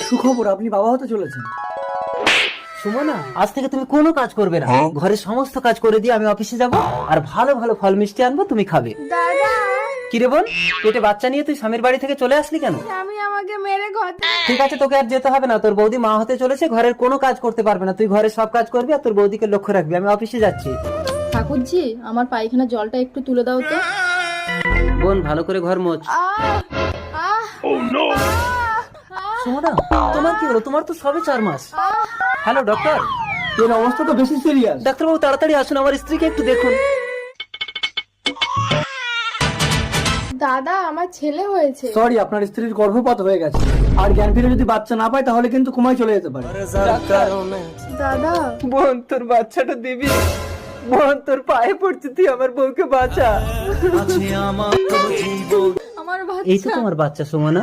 সুখবর, আপনি বাবা হতে চলেছেন। সুমনা, আজ থেকে তুমি কোনো কাজ করবে না, ঘরের সমস্ত কাজ করে দিয়ে আমি অফিসে যাব, আর ভালো ভালো ফল মিষ্টি আনবো, তুমি খাবে। দাদা, কিরে বোন, পেটে বাচ্চা নিয়ে তুই স্বামীর বাড়ি থেকে চলে আসলি কেন? স্বামী আমাকে মেরে ঘর থেকে- ঠিক আছে, তোকে আর যেতে হবে না, তোর বৌদি মা হতে চলেছে, ঘরের কোনো কাজ করতে পারবে না, তুই ঘরের সব কাজ করবি আর তোর বৌদিকে লক্ষ্য রাখবি। আমি অফিসে যাচ্ছি। ঠাকুরজি, আমার পায়খানা জলটা একটু তুলে দাও তো। বোন, ভালো করে ঘর মোছ। আহ, আহ, সুমনা, তোমার কি হলো? তোমার তো সবে 4 মাস। Hello doctor. এর অবস্থা তো বেশি সিরিয়াস। ডাক্তারবাবু, তাড়াতাড়ি আসুন, আমার স্ত্রীকে একটু দেখুন। দাদা, আমার ছেলে হয়েছে। সরি, আপনার স্ত্রীর গর্ভপাত হয়ে গেছে, আর জ্ঞান ফিরে যদি বাচ্চা না পায় তাহলে কিন্তু কোমায় চলে যেতে পারে। দাদা, বোন, তোর বাচ্চাটা দিবি? বোন, তোর পায়ে পড়ছি, তুই আমার বউকে বাঁচা। আমার এই তো বাচ্চা। তোমার বাচ্চা সুমনা।